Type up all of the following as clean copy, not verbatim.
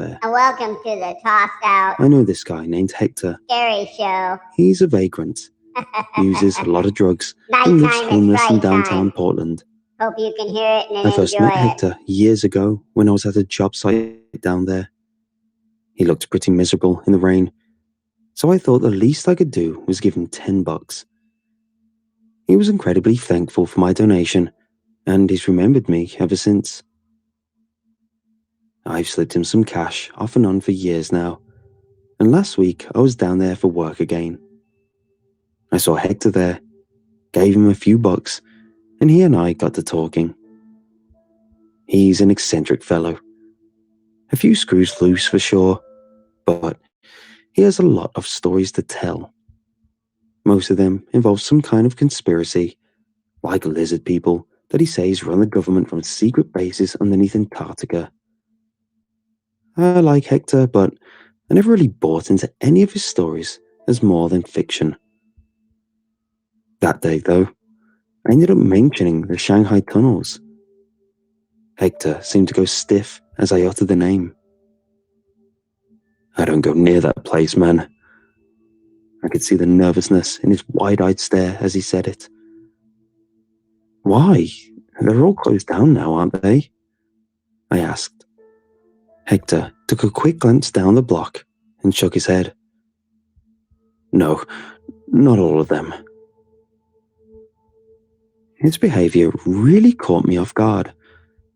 there. And welcome to the Tossed Out I know this guy named Hector. Scary Show. He's a vagrant, uses a lot of drugs, and lives Nighttime is homeless in fright downtown time. Portland. Hope you can hear it and I first enjoy met it. Hector years ago when I was at a job site down there. He looked pretty miserable in the rain, so I thought the least I could do was give him $10. He was incredibly thankful for my donation, and he's remembered me ever since. I've slipped him some cash off and on for years now, and last week I was down there for work again. I saw Hector there, gave him a few bucks, and he and I got to talking. He's an eccentric fellow. A few screws loose for sure, but he has a lot of stories to tell. Most of them involve some kind of conspiracy, like lizard people that he says run the government from secret bases underneath Antarctica. I like Hector, but I never really bought into any of his stories as more than fiction. That day, though, I ended up mentioning the Shanghai tunnels. Hector seemed to go stiff as I uttered the name. I don't go near that place, man. I could see the nervousness in his wide-eyed stare as he said it. Why? They're all closed down now, aren't they? I asked. Hector took a quick glance down the block and shook his head. No, not all of them. His behavior really caught me off guard,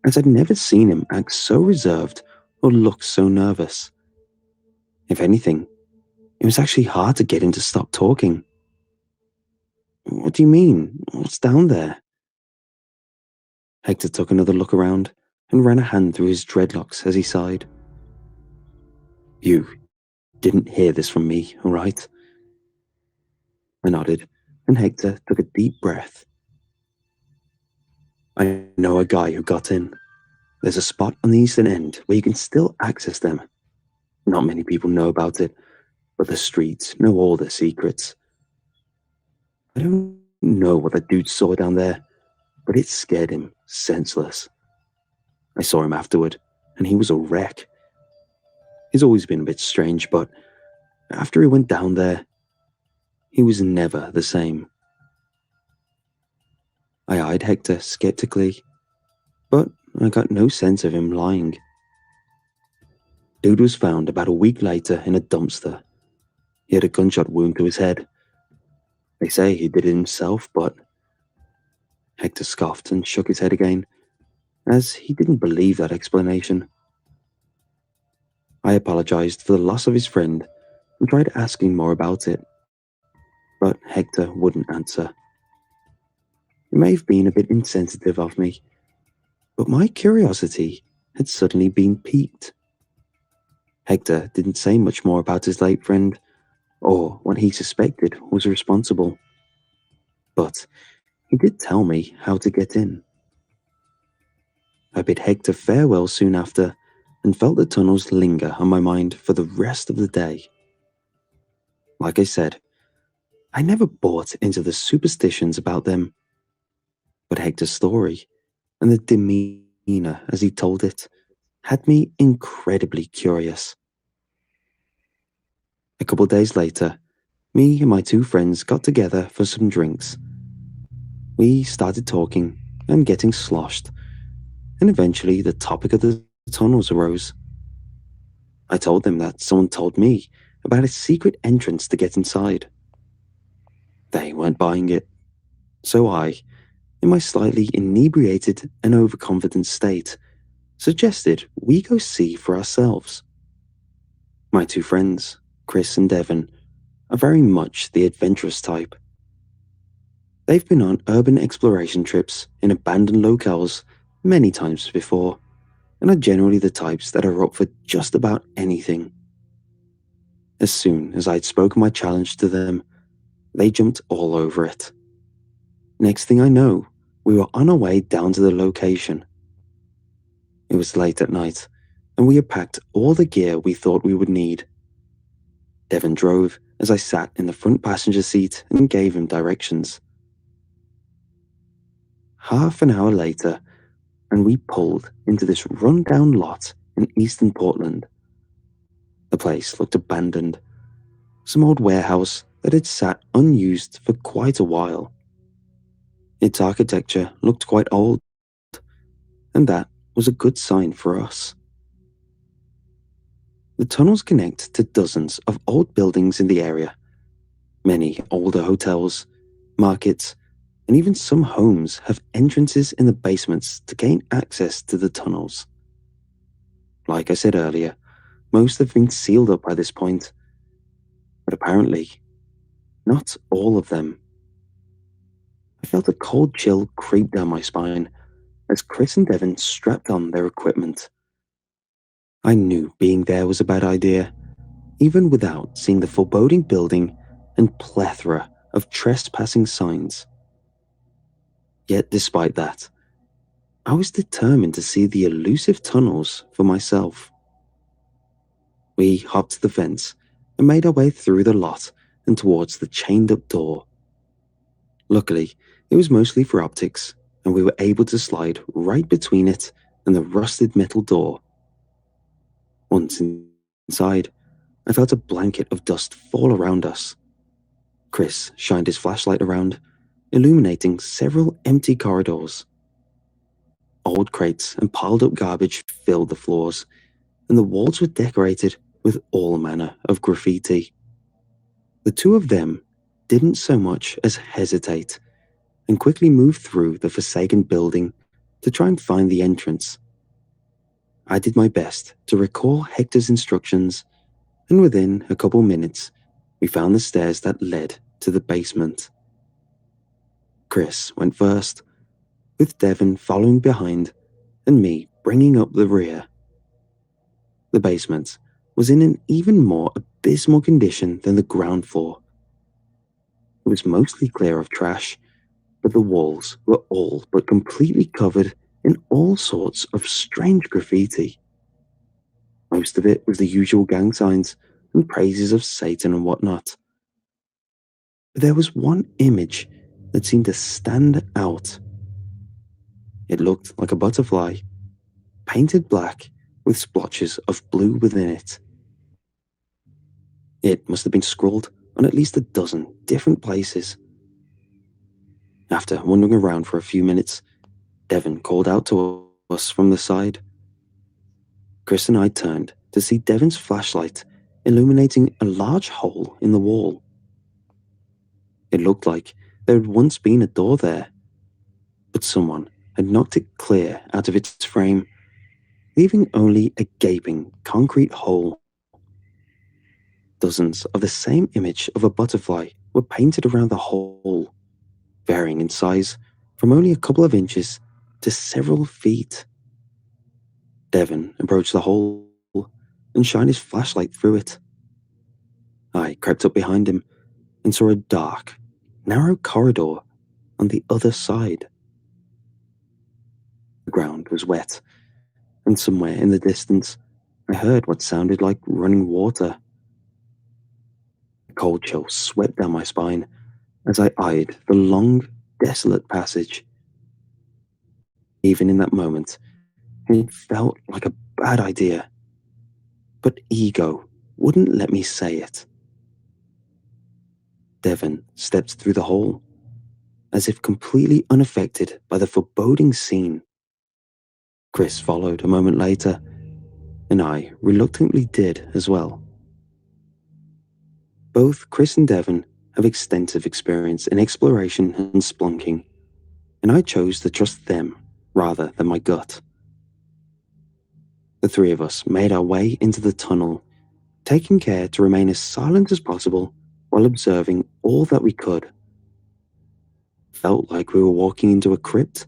as I'd never seen him act so reserved or look so nervous. If anything, it was actually hard to get him to stop talking. What do you mean? What's down there? Hector took another look around and ran a hand through his dreadlocks as he sighed. You didn't hear this from me, all right? I nodded, and Hector took a deep breath. I know a guy who got in. There's a spot on the eastern end where you can still access them. Not many people know about it, but the streets know all their secrets. I don't know what that dude saw down there, but it scared him senseless. I saw him afterward, and he was a wreck. He's always been a bit strange, but after he went down there, he was never the same. I eyed Hector skeptically, but I got no sense of him lying. Dude was found about a week later in a dumpster. He had a gunshot wound to his head. They say he did it himself, but... Hector scoffed and shook his head again, as he didn't believe that explanation. I apologized for the loss of his friend and tried asking more about it, but Hector wouldn't answer. It may have been a bit insensitive of me, but my curiosity had suddenly been piqued. Hector didn't say much more about his late friend, or what he suspected was responsible. But he did tell me how to get in. I bid Hector farewell soon after, and felt the tunnels linger on my mind for the rest of the day. Like I said, I never bought into the superstitions about them, but Hector's story, and the demeanor as he told it, had me incredibly curious. A couple days later, me and my two friends got together for some drinks. We started talking and getting sloshed, and eventually the topic of the tunnels arose. I told them that someone told me about a secret entrance to get inside. They weren't buying it, so I, in my slightly inebriated and overconfident state, suggested we go see for ourselves. My two friends, Chris and Devon, are very much the adventurous type. They've been on urban exploration trips in abandoned locales many times before, and are generally the types that are up for just about anything. As soon as I'd spoken my challenge to them, they jumped all over it. Next thing I know, we were on our way down to the location. It was late at night, and we had packed all the gear we thought we would need. Devon drove as I sat in the front passenger seat and gave him directions. Half an hour later, and we pulled into this run-down lot in eastern Portland. The place looked abandoned, some old warehouse that had sat unused for quite a while. Its architecture looked quite old, and that was a good sign for us. The tunnels connect to dozens of old buildings in the area, many older hotels, markets, and even some homes have entrances in the basements to gain access to the tunnels. Like I said earlier, most have been sealed up by this point, but apparently, not all of them. I felt a cold chill creep down my spine as Chris and Devon strapped on their equipment. I knew being there was a bad idea, even without seeing the foreboding building and plethora of trespassing signs. Yet despite that, I was determined to see the elusive tunnels for myself. We hopped the fence and made our way through the lot and towards the chained-up door. Luckily, it was mostly for optics, and we were able to slide right between it and the rusted metal door. Once inside, I felt a blanket of dust fall around us. Chris shined his flashlight around, illuminating several empty corridors. Old crates and piled-up garbage filled the floors, and the walls were decorated with all manner of graffiti. The two of them didn't so much as hesitate and quickly moved through the forsaken building to try and find the entrance. I did my best to recall Hector's instructions, and within a couple minutes, we found the stairs that led to the basement. Chris went first, with Devon following behind and me bringing up the rear. The basement was in an even more abysmal condition than the ground floor. It was mostly clear of trash, but the walls were all but completely covered in all sorts of strange graffiti. Most of it was the usual gang signs and praises of Satan and whatnot. But there was one image that seemed to stand out. It looked like a butterfly, painted black with splotches of blue within it. It must have been scrawled on at least a dozen different places. After wandering around for a few minutes, Devon called out to us from the side. Chris and I turned to see Devon's flashlight illuminating a large hole in the wall. It looked like there had once been a door there, but someone had knocked it clear out of its frame, leaving only a gaping concrete hole. Dozens of the same image of a butterfly were painted around the hole, varying in size from only a couple of inches to several feet. Devon approached the hole and shined his flashlight through it. I crept up behind him and saw a dark, narrow corridor on the other side. The ground was wet, and somewhere in the distance, I heard what sounded like running water. A cold chill swept down my spine as I eyed the long, desolate passage. Even in that moment, it felt like a bad idea, but ego wouldn't let me say it. Devon stepped through the hole, as if completely unaffected by the foreboding scene. Chris followed a moment later, and I reluctantly did as well. Both Chris and Devon have extensive experience in exploration and splunking, and I chose to trust them rather than my gut. The three of us made our way into the tunnel, taking care to remain as silent as possible while observing all that we could. Felt like we were walking into a crypt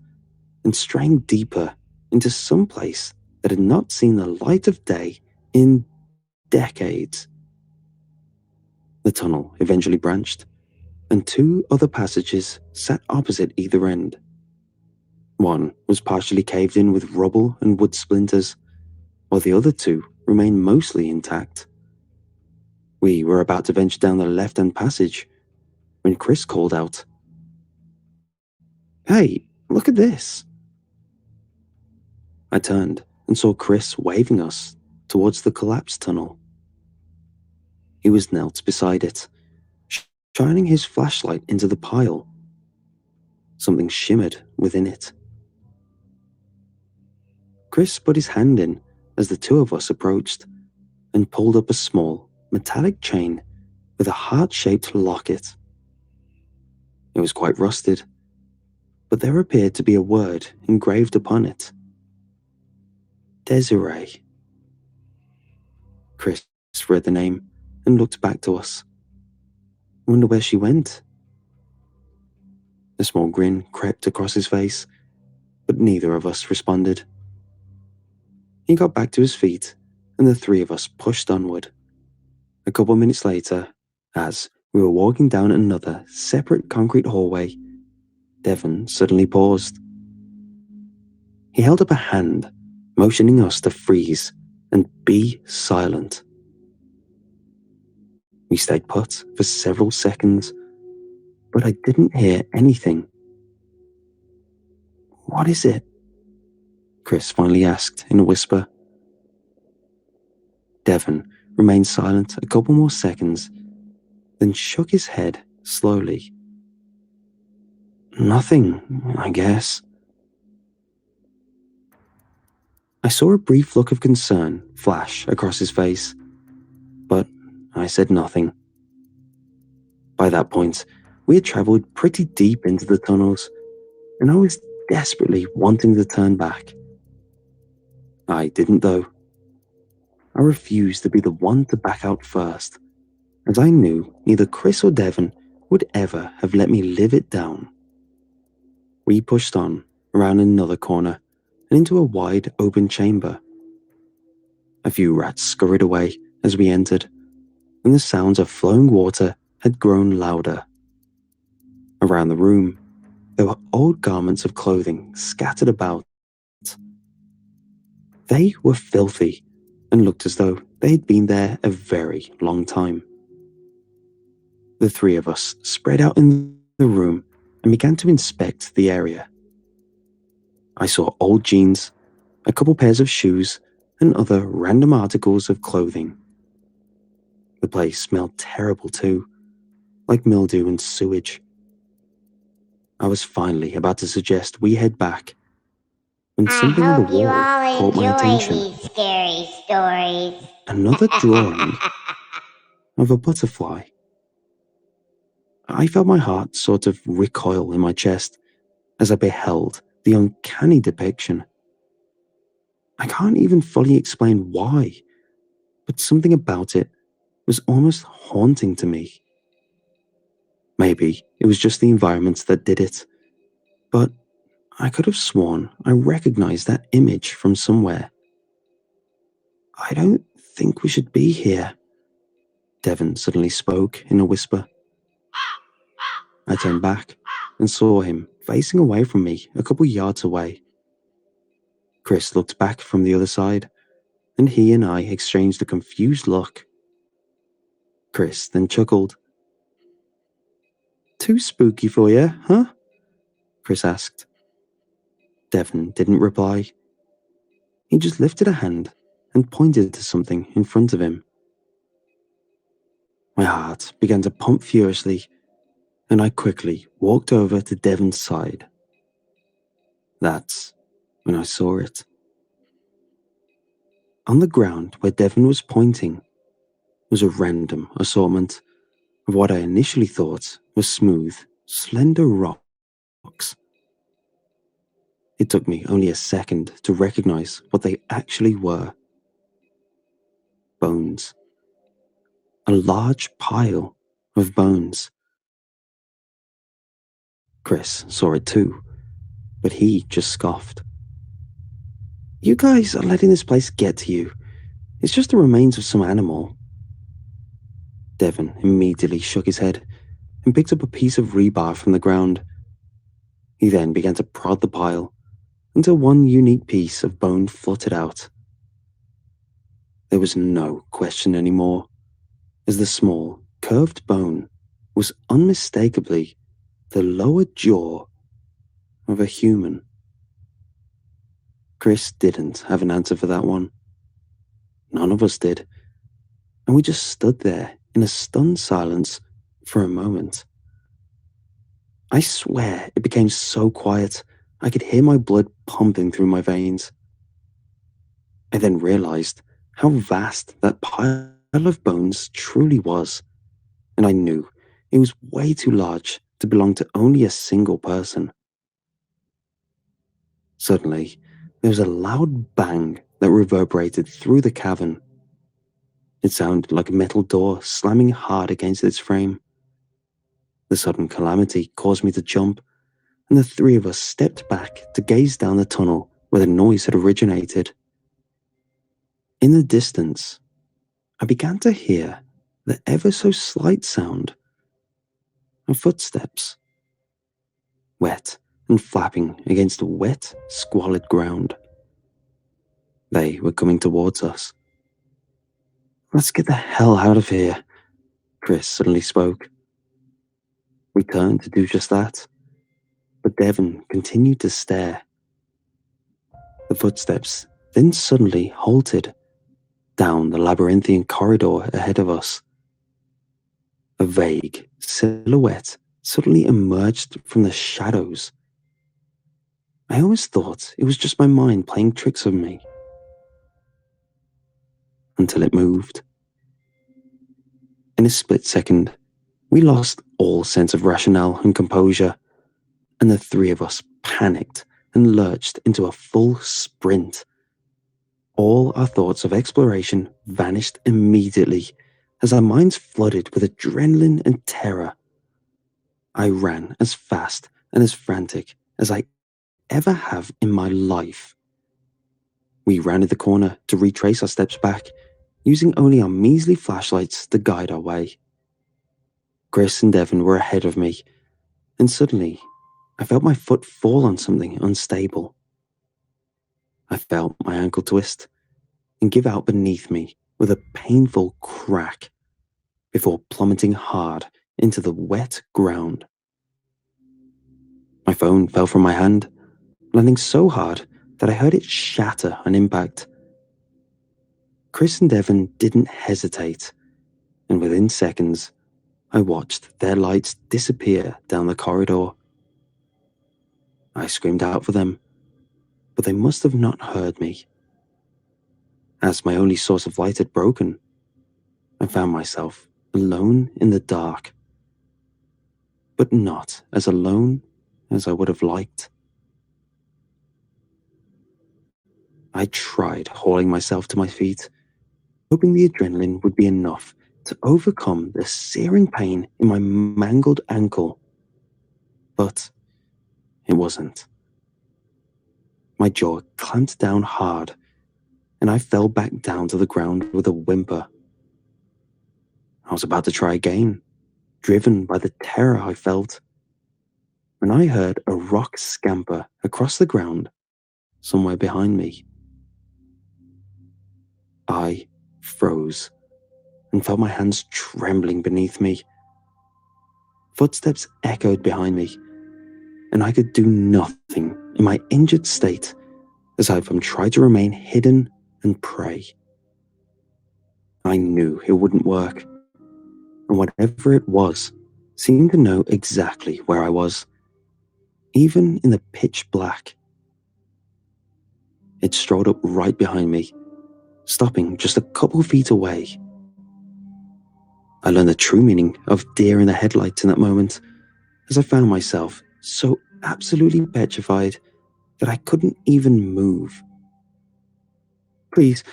and straying deeper into some place that had not seen the light of day in decades. The tunnel eventually branched, and two other passages sat opposite either end. One was partially caved in with rubble and wood splinters, while the other two remained mostly intact. We were about to venture down the left-hand passage when Chris called out, "Hey, look at this!" I turned and saw Chris waving us towards the collapsed tunnel. He was knelt beside it, shining his flashlight into the pile. Something shimmered within it. Chris put his hand in as the two of us approached and pulled up a small, metallic chain with a heart-shaped locket. It was quite rusted, but there appeared to be a word engraved upon it. Desiree. Chris read the name and looked back to us. Wonder where she went? A small grin crept across his face, but neither of us responded. He got back to his feet, and the three of us pushed onward. A couple minutes later, as we were walking down another separate concrete hallway, Devon suddenly paused. He held up a hand, motioning us to freeze and be silent. We stayed put for several seconds, but I didn't hear anything. What is it? Chris finally asked in a whisper. Devon remained silent a couple more seconds, then shook his head slowly. Nothing, I guess. I saw a brief look of concern flash across his face, but I said nothing. By that point, we had travelled pretty deep into the tunnels, and I was desperately wanting to turn back. I didn't, though. I refused to be the one to back out first, as I knew neither Chris or Devon would ever have let me live it down. We pushed on, around another corner, and into a wide open chamber. A few rats scurried away as we entered, and the sounds of flowing water had grown louder. Around the room, there were old garments of clothing scattered about. They were filthy and looked as though they had been there a very long time. The three of us spread out in the room and began to inspect the area. I saw old jeans, a couple pairs of shoes, and other random articles of clothing. The place smelled terrible too, like mildew and sewage. I was finally about to suggest we head back when something on the hope you wall all caught my enjoy attention. these scary stories. Another drawing of a butterfly. I felt my heart sort of recoil in my chest as I beheld the uncanny depiction. I can't even fully explain why, but something about it was almost haunting to me. Maybe it was just the environment that did it, but I could have sworn I recognized that image from somewhere. I don't think we should be here, Devon suddenly spoke in a whisper. I turned back and saw him facing away from me a couple yards away. Chris looked back from the other side, and he and I exchanged a confused look. Chris then chuckled. Too spooky for you, huh? Chris asked. Devon didn't reply. He just lifted a hand and pointed to something in front of him. My heart began to pump furiously, and I quickly walked over to Devon's side. That's when I saw it. On the ground where Devon was pointing was a random assortment of what I initially thought were smooth, slender rocks. It took me only a second to recognize what they actually were. Bones. A large pile of bones. Chris saw it too, but he just scoffed. You guys are letting this place get to you. It's just the remains of some animal. Devon immediately shook his head and picked up a piece of rebar from the ground. He then began to prod the pile until one unique piece of bone fluttered out. There was no question anymore, as the small, curved bone was unmistakably the lower jaw of a human. Chris didn't have an answer for that one. None of us did, and we just stood there in a stunned silence for a moment. I swear it became so quiet I could hear my blood pumping through my veins. I then realized how vast that pile of bones truly was, and I knew it was way too large to belong to only a single person. Suddenly, there was a loud bang that reverberated through the cavern. It sounded like a metal door slamming hard against its frame. The sudden calamity caused me to jump, and the three of us stepped back to gaze down the tunnel where the noise had originated. In the distance, I began to hear the ever so slight sound of footsteps, wet and flapping against the wet, squalid ground. They were coming towards us. "Let's get the hell out of here," Chris suddenly spoke. We turned to do just that, but Devon continued to stare. The footsteps then suddenly halted down the labyrinthine corridor ahead of us. A vague silhouette suddenly emerged from the shadows. I always thought it was just my mind playing tricks on me. Until it moved. In a split second, we lost all sense of rationale and composure, and the three of us panicked and lurched into a full sprint. All our thoughts of exploration vanished immediately as our minds flooded with adrenaline and terror. I ran as fast and as frantic as I ever have in my life. We rounded the corner to retrace our steps back, using only our measly flashlights to guide our way. Chris and Devon were ahead of me, and suddenly I felt my foot fall on something unstable. I felt my ankle twist and give out beneath me with a painful crack before plummeting hard into the wet ground. My phone fell from my hand, landing so hard that I heard it shatter on impact. Chris and Devon didn't hesitate, and within seconds, I watched their lights disappear down the corridor. I screamed out for them, but they must have not heard me. As my only source of light had broken, I found myself alone in the dark, but not as alone as I would have liked. I tried hauling myself to my feet, hoping the adrenaline would be enough to overcome the searing pain in my mangled ankle, but it wasn't. My jaw clamped down hard, and I fell back down to the ground with a whimper. I was about to try again, driven by the terror I felt, when I heard a rock scamper across the ground somewhere behind me. I froze and felt my hands trembling beneath me. Footsteps echoed behind me, and I could do nothing in my injured state aside from try to remain hidden and pray. I knew it wouldn't work, and whatever it was seemed to know exactly where I was, even in the pitch black. It strolled up right behind me, stopping just a couple feet away. I learned the true meaning of deer in the headlights in that moment, as I found myself so absolutely petrified that I couldn't even move. "Please,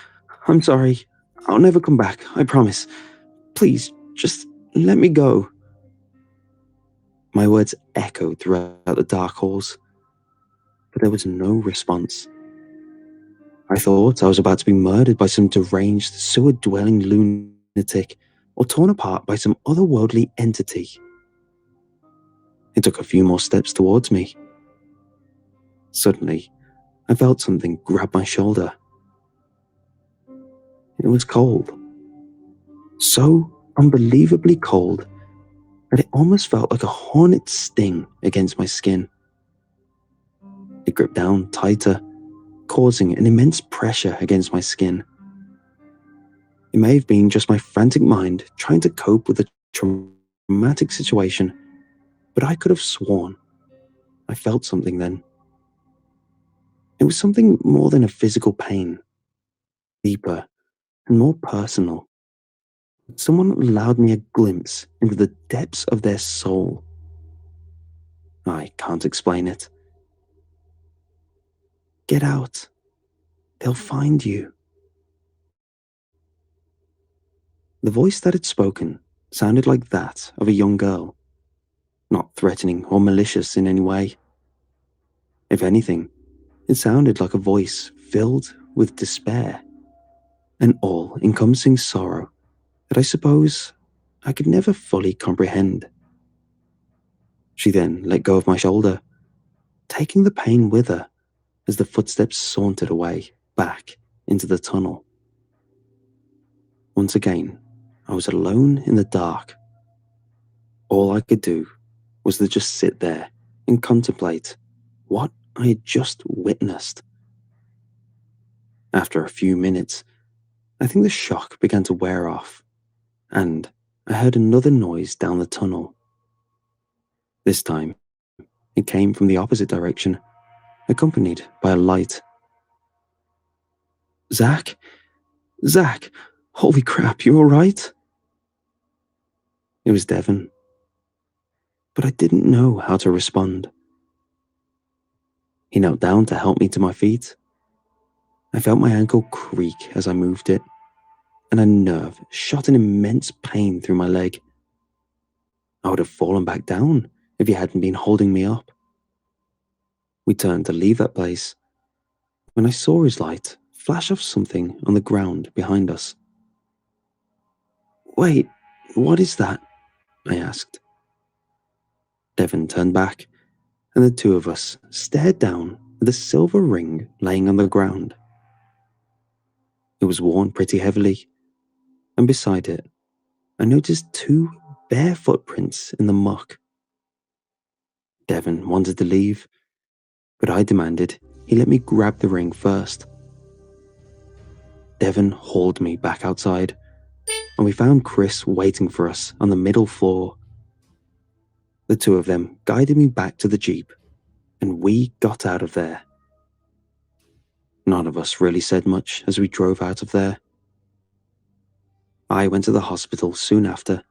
I'm sorry. I'll never come back, I promise. Please, just let me go." My words echoed throughout the dark halls, but there was no response. I thought I was about to be murdered by some deranged, sewer-dwelling lunatic, or torn apart by some otherworldly entity. It took a few more steps towards me. Suddenly, I felt something grab my shoulder. It was cold. So unbelievably cold that it almost felt like a hornet's sting against my skin. It gripped down tighter, causing an immense pressure against my skin. It may have been just my frantic mind trying to cope with a traumatic situation, but I could have sworn I felt something then. It was something more than a physical pain, deeper and more personal. Someone allowed me a glimpse into the depths of their soul. I can't explain it. Get out. They'll find you. The voice that had spoken sounded like that of a young girl, not threatening or malicious in any way. If anything, it sounded like a voice filled with despair, an all-encompassing sorrow that I suppose I could never fully comprehend. She then let go of my shoulder, taking the pain with her as the footsteps sauntered away back into the tunnel. Once again, I was alone in the dark. All I could do was to just sit there and contemplate what I had just witnessed. After a few minutes, I think the shock began to wear off, and I heard another noise down the tunnel. This time, it came from the opposite direction, accompanied by a light. Zach? Zach! Holy crap, you alright? It was Devon. But I didn't know how to respond. He knelt down to help me to my feet. I felt my ankle creak as I moved it, and a nerve shot an immense pain through my leg. I would have fallen back down if he hadn't been holding me up. We turned to leave that place when I saw his light flash off something on the ground behind us. Wait, what is that? I asked. Devon turned back, and the two of us stared down at the silver ring laying on the ground. It was worn pretty heavily, and beside it, I noticed two bare footprints in the muck. Devon wanted to leave, but I demanded he let me grab the ring first. Devon hauled me back outside, and we found Chris waiting for us on the middle floor. The two of them guided me back to the Jeep, and we got out of there. None of us really said much as we drove out of there. I went to the hospital soon after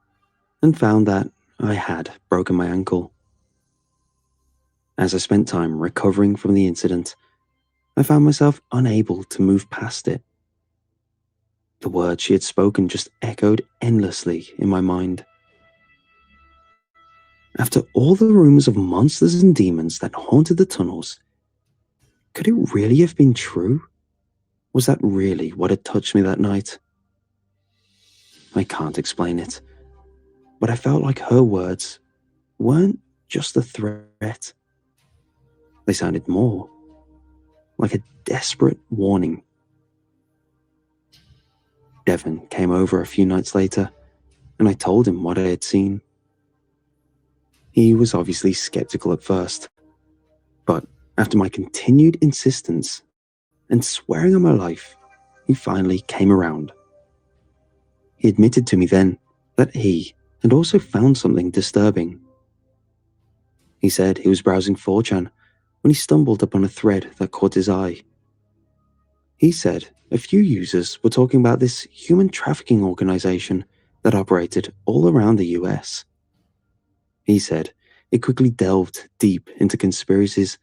and found that I had broken my ankle. As I spent time recovering from the incident, I found myself unable to move past it. The words she had spoken just echoed endlessly in my mind. After all the rumors of monsters and demons that haunted the tunnels, could it really have been true? Was that really what had touched me that night? I can't explain it, but I felt like her words weren't just a threat. They sounded more like a desperate warning. Devon came over a few nights later, and I told him what I had seen. He was obviously skeptical at first, but after my continued insistence and swearing on my life, he finally came around. He admitted to me then that he had also found something disturbing. He said he was browsing 4chan when he stumbled upon a thread that caught his eye. He said a few users were talking about this human trafficking organization that operated all around the US. He said it quickly delved deep into conspiracies,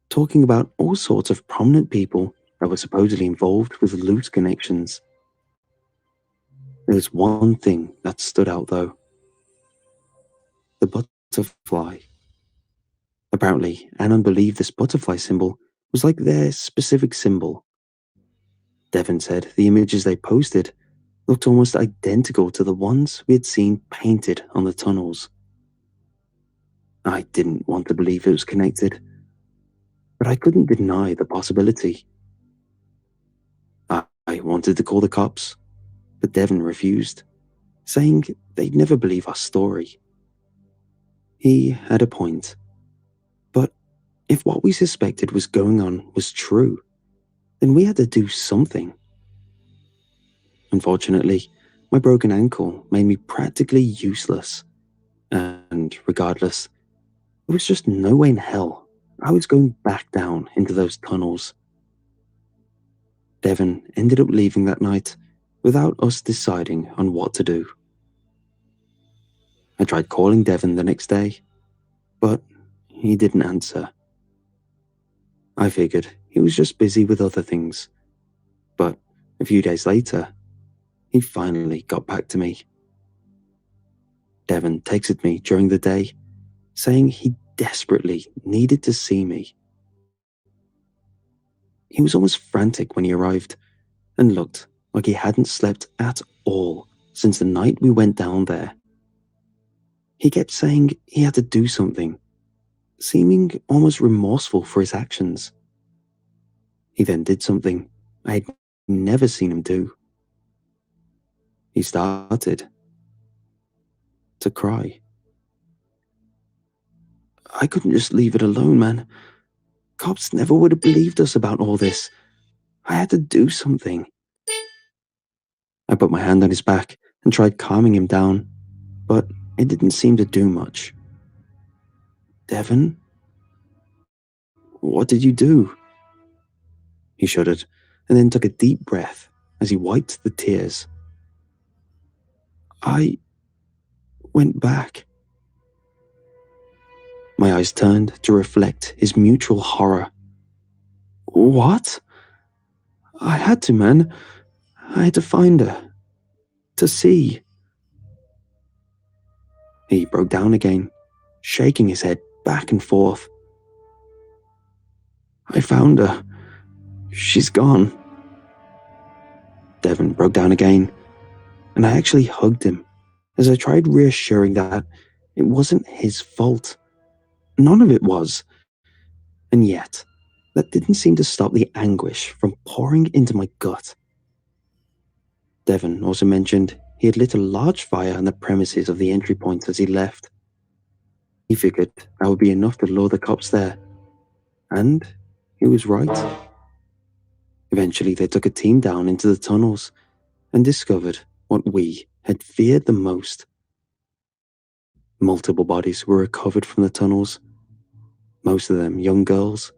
talking about all sorts of prominent people that were supposedly involved with loot connections. There was one thing that stood out though. The butterfly. Apparently, Anon believed this butterfly symbol was like their specific symbol. Devon said the images they posted looked almost identical to the ones we had seen painted on the tunnels. I didn't want to believe it was connected, but I couldn't deny the possibility. I wanted to call the cops, but Devon refused, saying they'd never believe our story. He had a point, but if what we suspected was going on was true, then we had to do something. Unfortunately, my broken ankle made me practically useless, and regardless, there was just no way in hell I was going back down into those tunnels. Devon ended up leaving that night without us deciding on what to do. I tried calling Devon the next day, but he didn't answer. I figured he was just busy with other things, but a few days later, he finally got back to me. Devon texted me during the day, saying he desperately needed to see me. He was almost frantic when he arrived, and looked like he hadn't slept at all since the night we went down there. He kept saying he had to do something, seeming almost remorseful for his actions. He then did something I had never seen him do. He started to cry. I couldn't just leave it alone, man. Cops never would have believed us about all this. I had to do something. I put my hand on his back and tried calming him down, but it didn't seem to do much. Devon? What did you do? He shuddered and then took a deep breath as he wiped the tears. I went back. My eyes turned to reflect his mutual horror. What? I had to, man. I had to find her. To see. He broke down again, shaking his head back and forth. I found her. She's gone. Devon broke down again, and I actually hugged him as I tried reassuring that it wasn't his fault. None of it was. And yet, that didn't seem to stop the anguish from pouring into my gut. Devon also mentioned he had lit a large fire on the premises of the entry point as he left. He figured that would be enough to lure the cops there. And he was right. Eventually, they took a team down into the tunnels and discovered what we had feared the most. Multiple bodies were recovered from the tunnels, most of them young girls,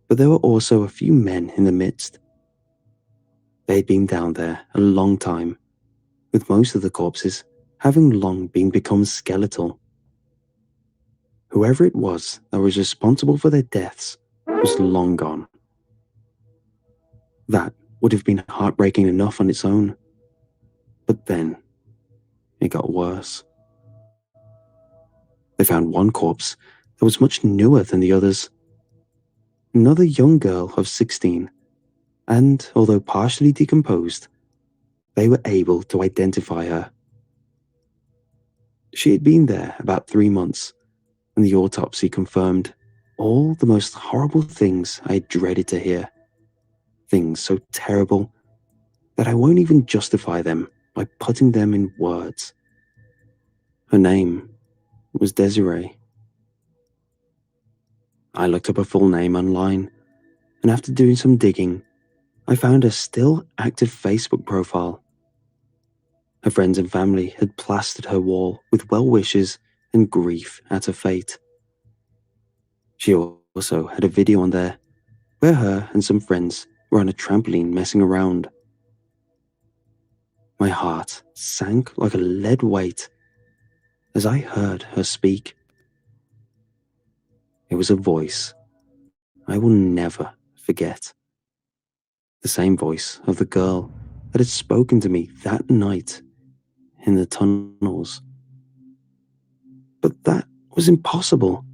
but there were also a few men in the midst. They'd been down there a long time, with most of the corpses having long become skeletal. Whoever it was that was responsible for their deaths was long gone. That would have been heartbreaking enough on its own, but then it got worse. They found one corpse that was much newer than the others. Another young girl of 16, and although partially decomposed, they were able to identify her. She had been there about 3 months, and the autopsy confirmed all the most horrible things I had dreaded to hear. Things so terrible that I won't even justify them by putting them in words. Her name was Desiree. I looked up her full name online, and after doing some digging, I found her still active Facebook profile. Her friends and family had plastered her wall with well wishes and grief at her fate. She also had a video on there where her and some friends were on a trampoline messing around. My heart sank like a lead weight as I heard her speak. It was a voice I will never forget. The same voice of the girl that had spoken to me that night in the tunnels. But that was impossible,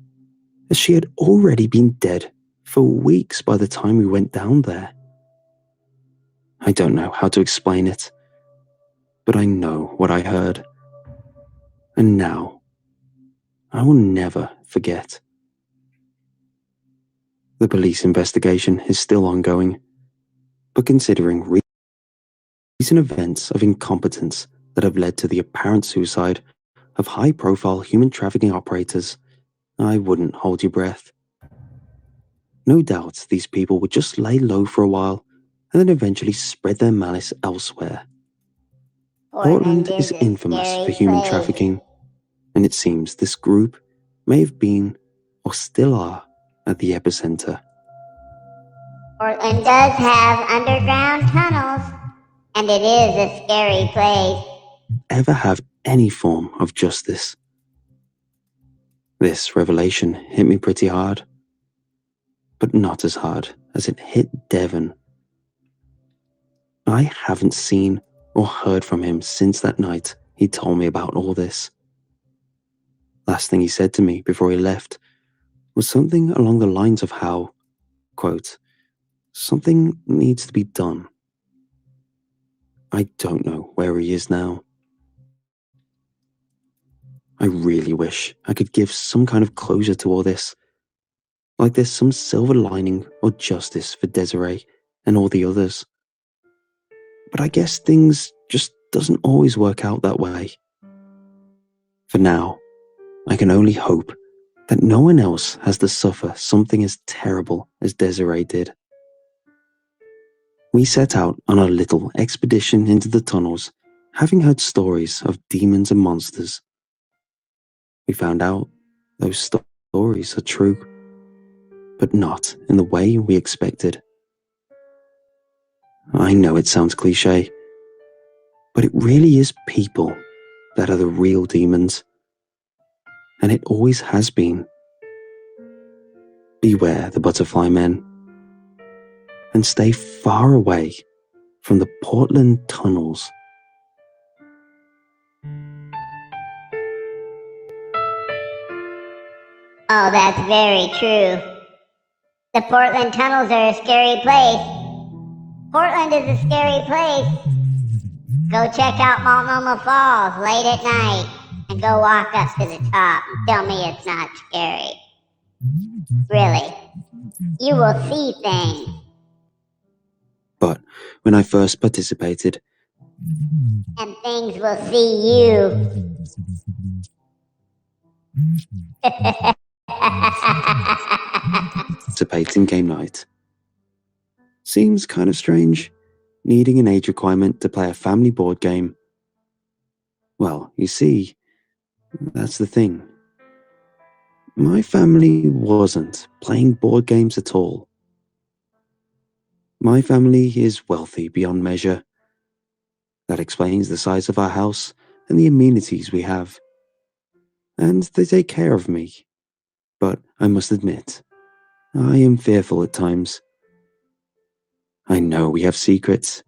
as she had already been dead for weeks by the time we went down there. I don't know how to explain it, but I know what I heard. And now, I will never forget. The police investigation is still ongoing, but considering recent events of incompetence that have led to the apparent suicide of high-profile human trafficking operators, I wouldn't hold your breath. No doubt these people would just lay low for a while and then eventually spread their malice elsewhere. Portland Portland is is a infamous scary for human place. trafficking, and it seems this group may have been, or still are, at the epicenter. Portland does have underground tunnels, and it is a scary place. Ever have any form of justice? This revelation hit me pretty hard, but not as hard as it hit Devon. I haven't seen or heard from him since that night he told me about all this. Last thing he said to me before he left was something along the lines of how, quote, something needs to be done. I don't know where he is now. I really wish I could give some kind of closure to all this. Like there's some silver lining or justice for Desiree and all the others. But I guess things just doesn't always work out that way. For now, I can only hope that no one else has to suffer something as terrible as Desiree did. We set out on our little expedition into the tunnels, having heard stories of demons and monsters. We found out those stories are true, but not in the way we expected. I know it sounds cliche, but it really is people that are the real demons, and it always has been. Beware the butterfly men, and stay far away from the Portland tunnels. Oh, that's very true. The Portland tunnels are a scary place. Portland is a scary place. Go check out Multnomah Falls late at night and go walk up to the top and tell me it's not scary. Really, you will see things. But when I first participated, And things will see you. participating game night. Seems kind of strange, needing an age requirement to play a family board game. Well, you see, that's the thing. My family wasn't playing board games at all. My family is wealthy beyond measure. That explains the size of our house and the amenities we have. And they take care of me. But I must admit, I am fearful at times. I know we have secrets.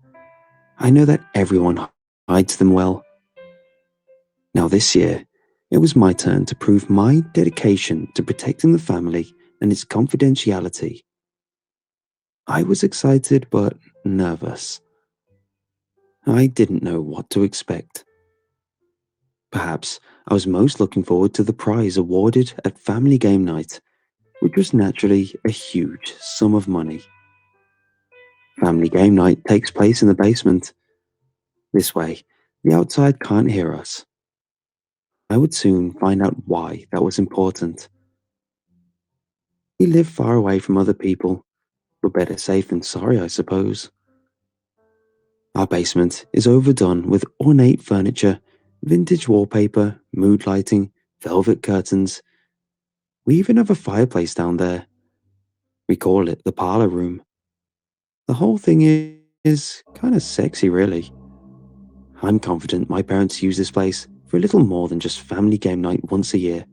I know that everyone hides them well. Now this year, it was my turn to prove my dedication to protecting the family and its confidentiality. I was excited but nervous. I didn't know what to expect. Perhaps I was most looking forward to the prize awarded at family game night, which was naturally a huge sum of money. Family game night takes place in the basement. This way, the outside can't hear us. I would soon find out why that was important. We live far away from other people, but better safe than sorry, I suppose. Our basement is overdone with ornate furniture, vintage wallpaper, mood lighting, velvet curtains. We even have a fireplace down there. We call it the parlor room. The whole thing is kind of sexy, really. I'm confident my parents use this place for a little more than just family game night once a year.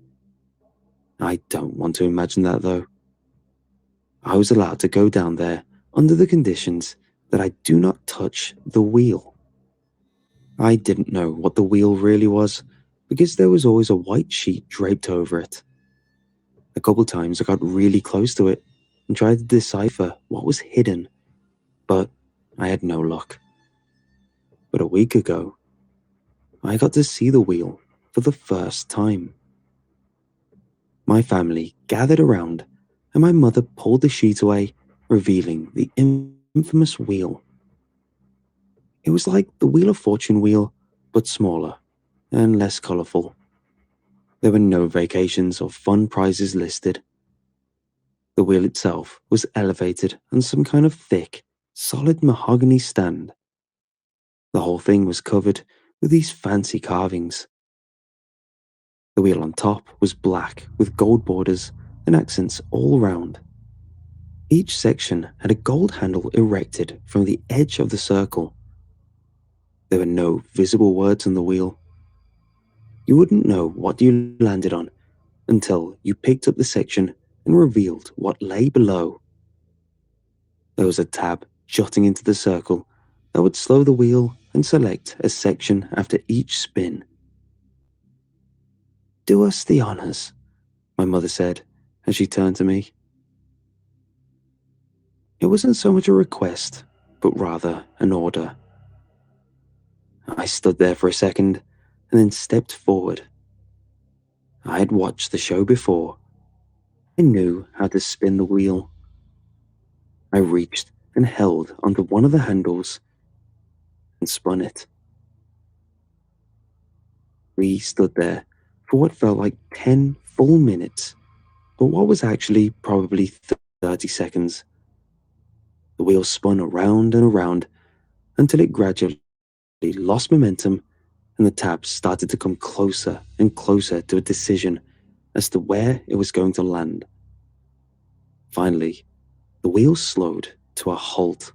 I don't want to imagine that though. I was allowed to go down there under the conditions that I do not touch the wheel. I didn't know what the wheel really was because there was always a white sheet draped over it. A couple times I got really close to it and tried to decipher what was hidden, but I had no luck. But a week ago, I got to see the wheel for the first time. My family gathered around and my mother pulled the sheet away, revealing the infamous wheel. It was like the Wheel of Fortune wheel, but smaller and less colorful. There were no vacations or fun prizes listed. The wheel itself was elevated on some kind of thick, solid mahogany stand. The whole thing was covered with these fancy carvings. The wheel on top was black with gold borders and accents all round. Each section had a gold handle erected from the edge of the circle. There were no visible words on the wheel. You wouldn't know what you landed on until you picked up the section and revealed what lay below. There was a tab jutting into the circle that would slow the wheel and select a section after each spin. "Do us the honors," my mother said as she turned to me. It wasn't so much a request, but rather an order. I stood there for a second and then stepped forward. I had watched the show before. I knew how to spin the wheel. I reached and held onto one of the handles and spun it. We stood there for what felt like 10 full minutes, but what was actually probably 30 seconds. The wheel spun around and around until it gradually lost momentum and the tab started to come closer and closer to a decision as to where it was going to land. Finally, the wheel slowed to a halt.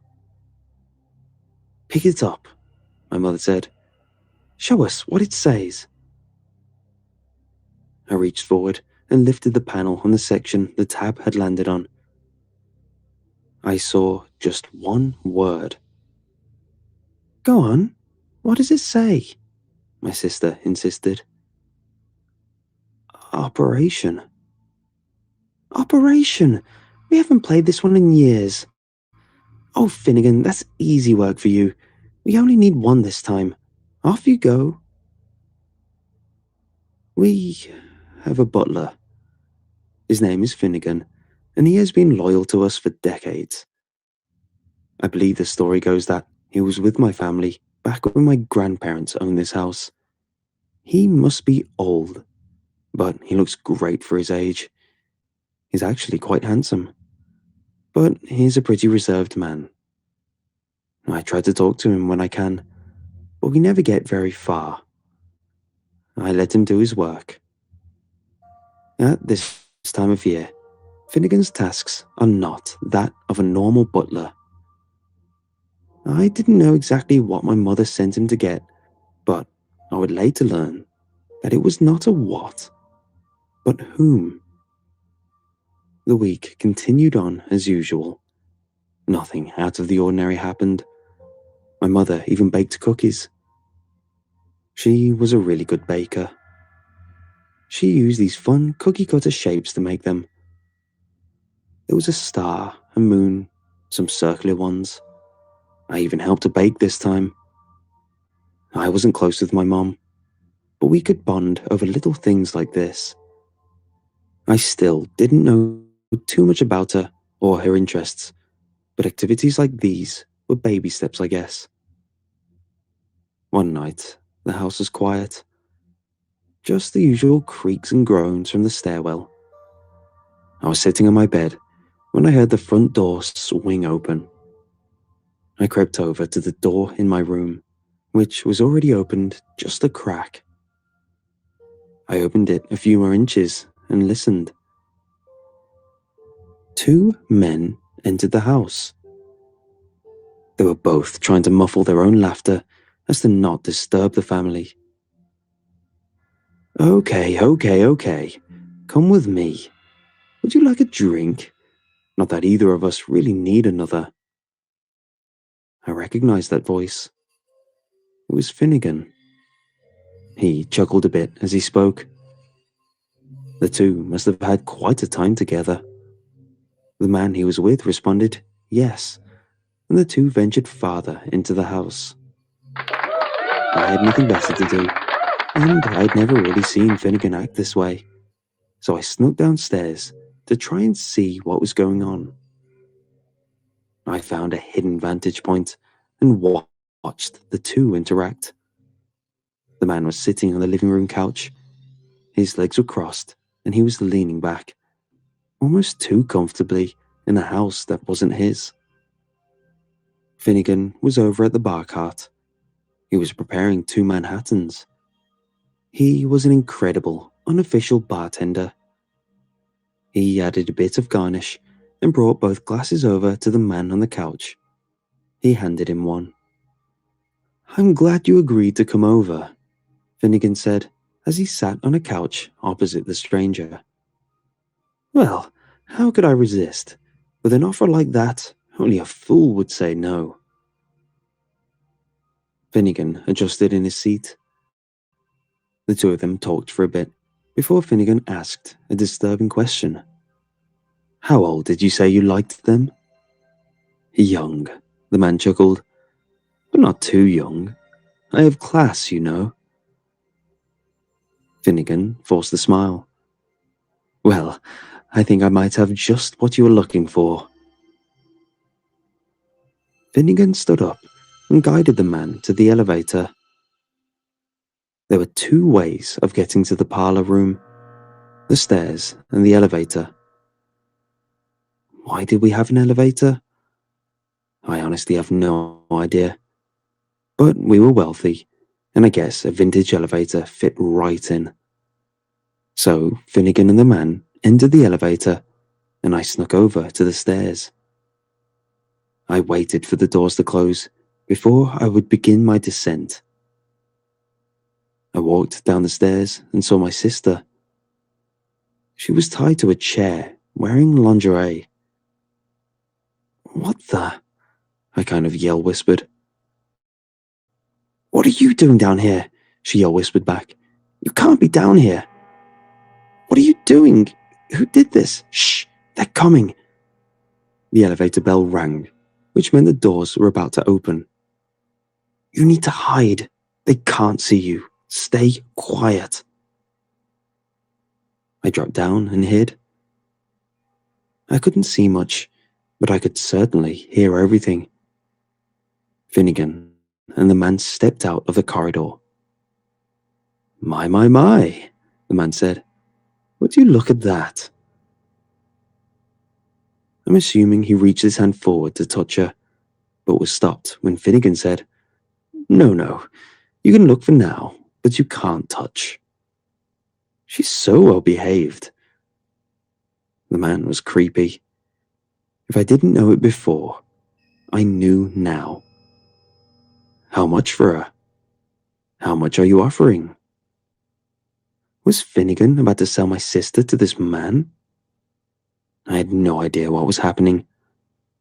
"Pick it up," my mother said. "Show us what it says." I reached forward and lifted the panel on the section the tab had landed on. I saw just one word. "Go on, what does it say?" my sister insisted. "Operation." "Operation! We haven't played this one in years." "Oh, Finnegan, that's easy work for you. We only need one this time. Off you go." "We have a butler. His name is Finnegan, and he has been loyal to us for decades. I believe the story goes that he was with my family back when my grandparents owned this house. He must be old, but he looks great for his age. He's actually quite handsome, but he's a pretty reserved man. I try to talk to him when I can, but we never get very far. I let him do his work. At this time of year, Finnegan's tasks are not that of a normal butler. I didn't know exactly what my mother sent him to get, but I would later learn that it was not a what, but whom. The week continued on as usual. Nothing out of the ordinary happened. My mother even baked cookies. She was a really good baker. She used these fun cookie cutter shapes to make them. There was a star, a moon, some circular ones. I even helped her bake this time. I wasn't close with my mom, but we could bond over little things like this. I still didn't know too much about her or her interests, but activities like these were baby steps, I guess. One night, the house was quiet. Just the usual creaks and groans from the stairwell. I was sitting on my bed when I heard the front door swing open. I crept over to the door in my room, which was already opened just a crack. I opened it a few more inches and listened. Two men entered the house. They were both trying to muffle their own laughter as to not disturb the family. Okay. Come with me. Would you like a drink? Not that either of us really need another." I recognized that voice. It was Finnegan. He chuckled a bit as he spoke. The two must have had quite a time together. The man he was with responded, yes, and the two ventured farther into the house. I had nothing better to do, and I'd never really seen Finnegan act this way, so I snuck downstairs to try and see what was going on. I found a hidden vantage point and watched the two interact. The man was sitting on the living room couch. His legs were crossed, and he was leaning back, almost too comfortably, in a house that wasn't his. Finnegan was over at the bar cart. He was preparing 2 Manhattans. He was an incredible, unofficial bartender. He added a bit of garnish and brought both glasses over to the man on the couch. He handed him one. "I'm glad you agreed to come over," Finnegan said as he sat on a couch opposite the stranger. "Well, how could I resist? With an offer like that, only a fool would say no." Finnegan adjusted in his seat. The two of them talked for a bit before Finnegan asked a disturbing question. "How old did you say you liked them?" "Young," the man chuckled, "but not too young. I have class, you know." Finnegan forced a smile. "Well, I think I might have just what you were looking for." Finnegan stood up and guided the man to the elevator. There were 2 ways of getting to the parlor room: the stairs and the elevator. Why did we have an elevator? I honestly have no idea. But we were wealthy, and I guess a vintage elevator fit right in. So Finnegan and the man entered the elevator, and I snuck over to the stairs. I waited for the doors to close before I would begin my descent. I walked down the stairs and saw my sister. She was tied to a chair, wearing lingerie. "What the?" I kind of yell whispered. "What are you doing down here?" she yell whispered back. "You can't be down here." "What are you doing? Who did this?" "Shh, they're coming." The elevator bell rang, which meant the doors were about to open. "You need to hide. They can't see you. Stay quiet." I dropped down and hid. I couldn't see much, but I could certainly hear everything. Finnegan and the man stepped out of the corridor. My, the man said. "Would you look at that?" I'm assuming he reached his hand forward to touch her, but was stopped when Finnegan said, No, you can look for now, but you can't touch. She's so well behaved." The man was creepy. If I didn't know it before, I knew now. "How much for her? How much are you offering?" Was Finnegan about to sell my sister to this man? I had no idea what was happening.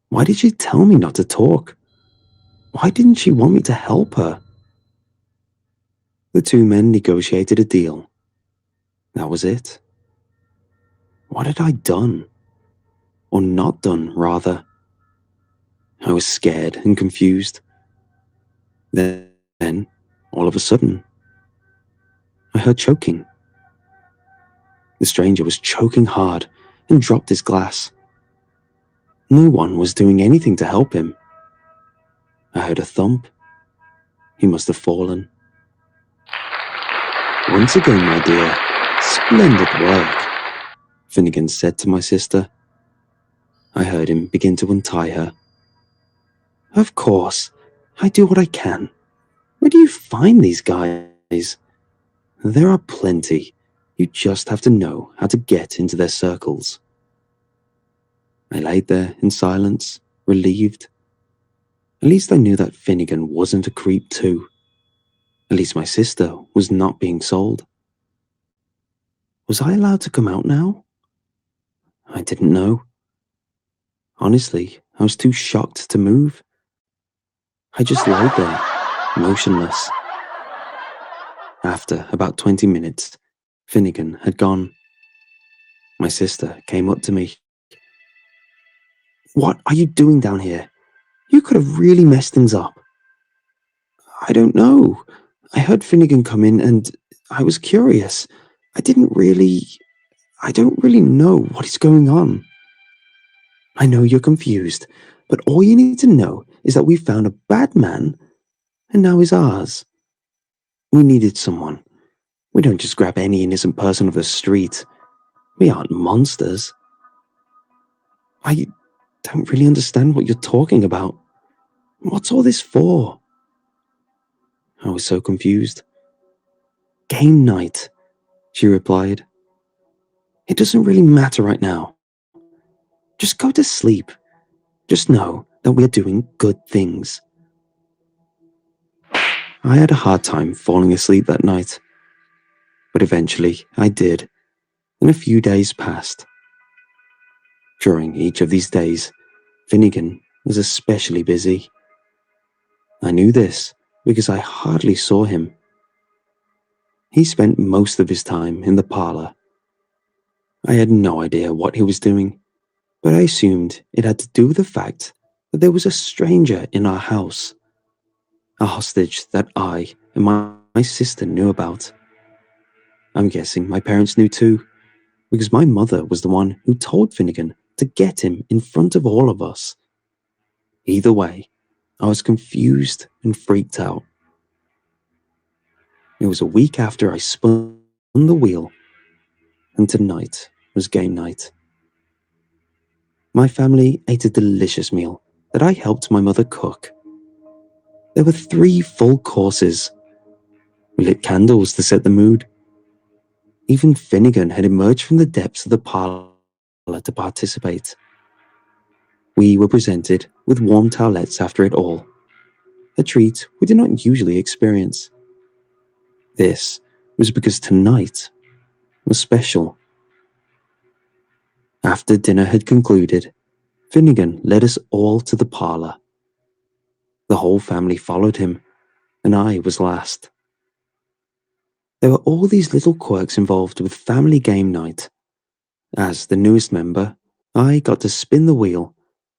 Why did she tell me not to talk? Why didn't she want me to help her? The 2 men negotiated a deal. That was it. What had I done? Or not done, rather? I was scared and confused. Then, all of a sudden, I heard choking. The stranger was choking hard and dropped his glass. No one was doing anything to help him. I heard a thump. He must have fallen. "Once again, my dear, splendid work," Finnegan said to my sister. I heard him begin to untie her. "Of course, I do what I can. Where do you find these guys?" "There are plenty. You just have to know how to get into their circles." I laid there in silence, relieved. At least I knew that Finnegan wasn't a creep too. At least my sister was not being sold. Was I allowed to come out now? I didn't know. Honestly, I was too shocked to move. I just lay there, motionless. After about 20 minutes, Finnegan had gone. My sister came up to me. "What are you doing down here? You could have really messed things up." "I don't know. I heard Finnegan come in and I was curious. I don't really know what is going on." "I know you're confused, but all you need to know is that we found a bad man and now he's ours. We needed someone. We don't just grab any innocent person off the street. We aren't monsters." "I don't really understand what you're talking about." What's all this for? I was so confused. Game night, she replied. It doesn't really matter right now. Just go to sleep. Just know that we are doing good things. I had a hard time falling asleep that night, but eventually I did, and a few days passed. During each of these days, Finnegan was especially busy. I knew this because I hardly saw him. He spent most of his time in the parlor. I had no idea what he was doing, but I assumed it had to do with the fact that there was a stranger in our house, a hostage that I and my sister knew about. I'm guessing my parents knew too, because my mother was the one who told Finnegan to get him in front of all of us. Either way, I was confused and freaked out. It was a week after I spun the wheel, and tonight was game night. My family ate a delicious meal that I helped my mother cook. There were 3 full courses. We lit candles to set the mood. Even Finnegan had emerged from the depths of the parlor to participate. We were presented with warm towelettes after it all, a treat we did not usually experience. This was because tonight was special. After dinner had concluded, Finnegan led us all to the parlor. The whole family followed him, and I was last. There were all these little quirks involved with family game night. As the newest member, I got to spin the wheel,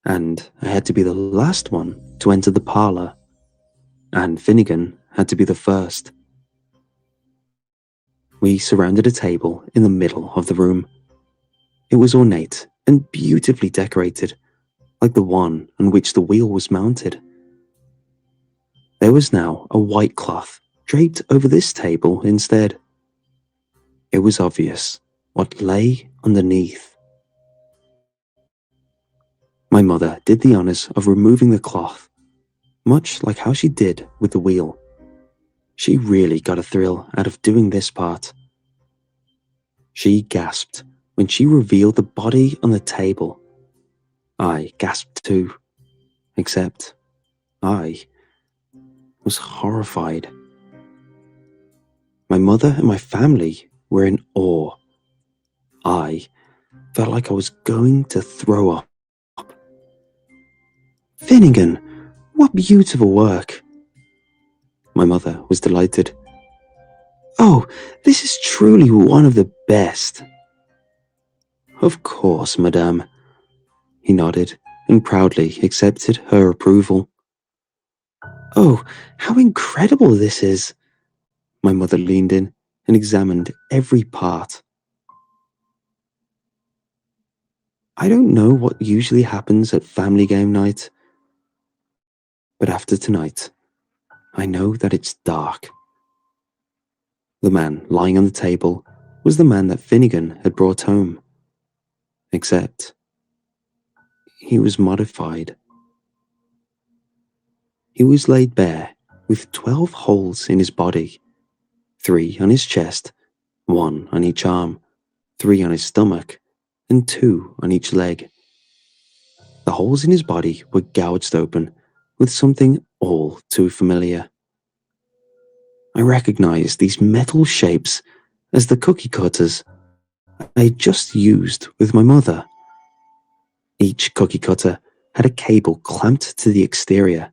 and I had to be the last one to enter the parlor, and Finnegan had to be the first. We surrounded a table in the middle of the room. It was ornate and beautifully decorated, like the one on which the wheel was mounted. There was now a white cloth draped over this table instead. It was obvious what lay underneath. My mother did the honors of removing the cloth, much like how she did with the wheel. She really got a thrill out of doing this part. She gasped when she revealed the body on the table. I gasped too, except I was horrified. My mother and my family were in awe. I felt like I was going to throw up. Finnegan, what beautiful work! My mother was delighted. Oh, this is truly one of the best. Of course, madame. He nodded and proudly accepted her approval. Oh, how incredible this is! My mother leaned in and examined every part. I don't know what usually happens at family game night, but after tonight, I know that it's dark. The man lying on the table was the man that Finnegan had brought home, except he was modified. He was laid bare with 12 holes in his body, 3 on his chest, 1 on each arm, 3 on his stomach, and 2 on each leg. The holes in his body were gouged open with something all too familiar. I recognized these metal shapes as the cookie cutters I had just used with my mother. Each cookie cutter had a cable clamped to the exterior.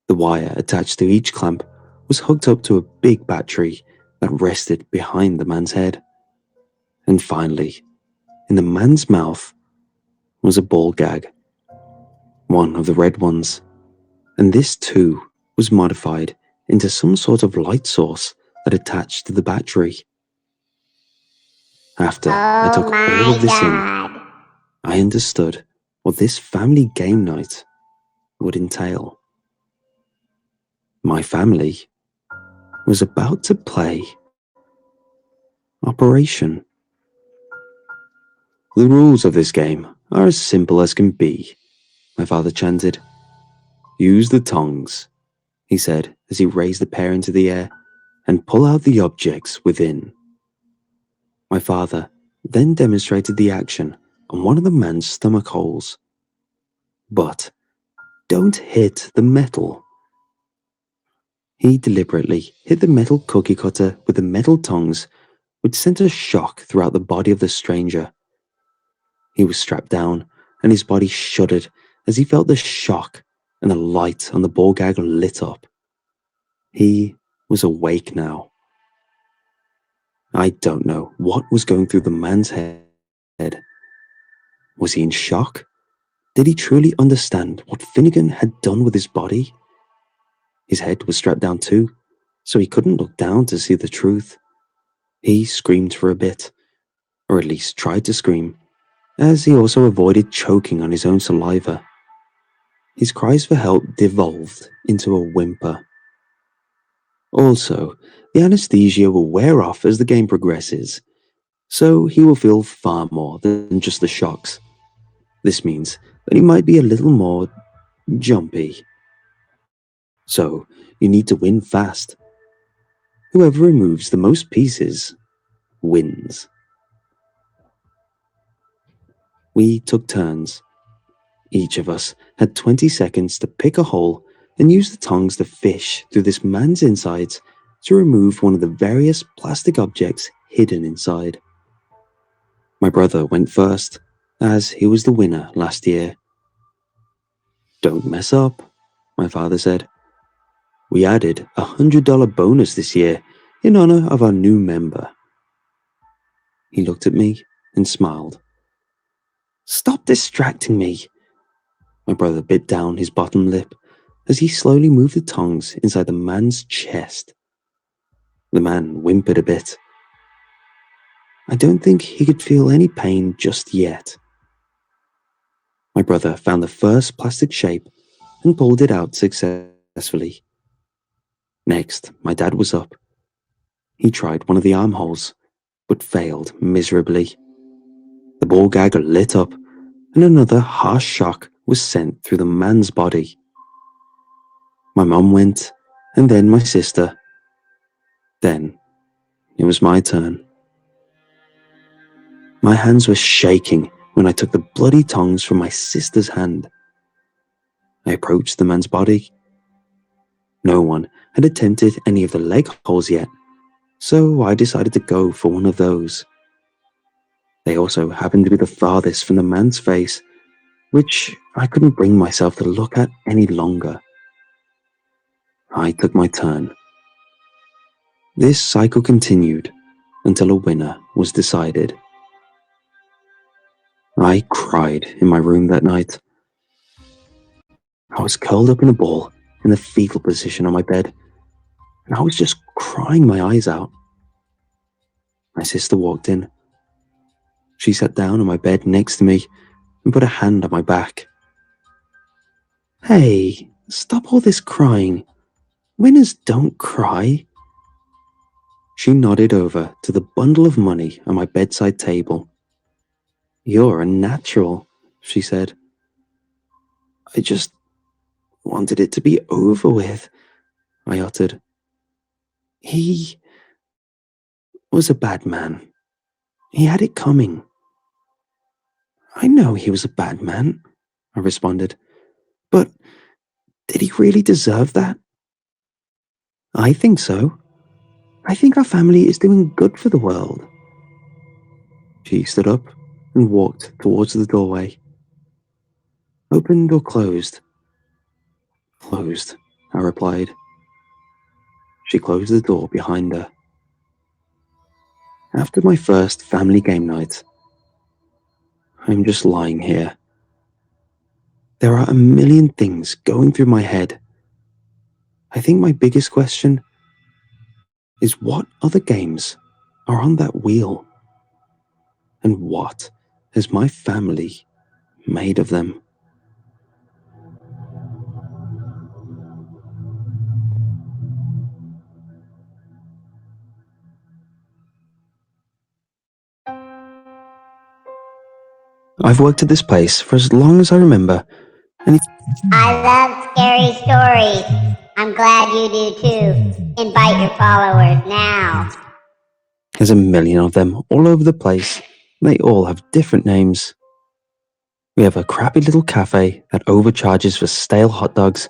The wire attached to each clamp was hooked up to a big battery that rested behind the man's head. And finally, in the man's mouth was a ball gag, one of the red ones, and this too was modified into some sort of light source that attached to the battery. After I took all of this in, I understood what this family game night would entail. My family was about to play Operation. The rules of this game are as simple as can be, my father chanted. Use the tongs, he said as he raised the pair into the air, and pull out the objects within. My father then demonstrated the action on one of the man's stomach holes. But don't hit the metal. He deliberately hit the metal cookie cutter with the metal tongs, which sent a shock throughout the body of the stranger. He was strapped down, and his body shuddered as he felt the shock, and the light on the ball gag lit up. He was awake now. I don't know what was going through the man's head. Was he in shock? Did he truly understand what Finnegan had done with his body? His head was strapped down too, so he couldn't look down to see the truth. He screamed for a bit, or at least tried to scream, as he also avoided choking on his own saliva. His cries for help devolved into a whimper. Also, the anesthesia will wear off as the game progresses, so he will feel far more than just the shocks. This means that he might be a little more jumpy. So, you need to win fast. Whoever removes the most pieces wins. We took turns. Each of us had 20 seconds to pick a hole and use the tongs to fish through this man's insides to remove one of the various plastic objects hidden inside. My brother went first, as he was the winner last year. Don't mess up, my father said. We added a $100 bonus this year in honor of our new member. He looked at me and smiled. Stop distracting me. My brother bit down his bottom lip as he slowly moved the tongs inside the man's chest. The man whimpered a bit. I don't think he could feel any pain just yet. My brother found the first plastic shape and pulled it out successfully. Next, my dad was up. He tried one of the armholes, but failed miserably. The ball gag lit up, and another harsh shock was sent through the man's body. My mom went, and then my sister. Then it was my turn. My hands were shaking when I took the bloody tongs from my sister's hand. I approached the man's body. No one had attempted any of the leg holes yet, so I decided to go for one of those. They also happened to be the farthest from the man's face, which I couldn't bring myself to look at any longer. I took my turn. This cycle continued until a winner was decided. I cried in my room that night. I was curled up in a ball in the fetal position on my bed, and I was just crying my eyes out. My sister walked in. She sat down on my bed next to me and put a hand on my back. Hey, stop all this crying. Winners don't cry. She nodded over to the bundle of money on my bedside table. You're a natural, she said. I just wanted it to be over with, I uttered. He was a bad man. He had it coming. I know he was a bad man, I responded. But did he really deserve that? I think so. I think our family is doing good for the world. She stood up and walked towards the doorway. Opened or closed? Closed, I replied. She closed the door behind her. After my first family game night, I'm just lying here. There are a million things going through my head. I think my biggest question is what other games are on that wheel? And what has my family made of them? I've worked at this place for as long as I remember, and it's I love scary stories. I'm glad you do too. Invite your followers now. There's a million of them all over the place. They all have different names. We have a crappy little cafe that overcharges for stale hot dogs,